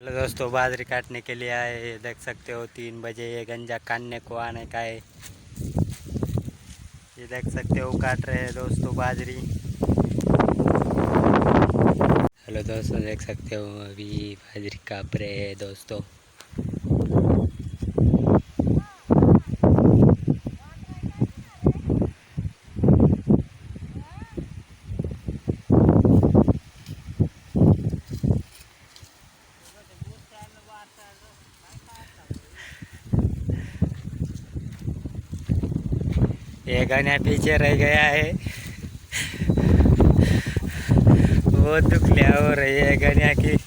Hello दोस्तों, बाजरी काटने के लिए आए। ये देख सकते हो 3 बजे ये गंजा काटने को आने का है। ये देख सकते हो काट रहे हैं दोस्तों बाजरी। हेलो दोस्तों, देख सकते हो अभी बाजरी काट रहे हैं दोस्तों। ये गन्या पीछे रह गया है। बहुत दुख लिया हो रही है गन्या की।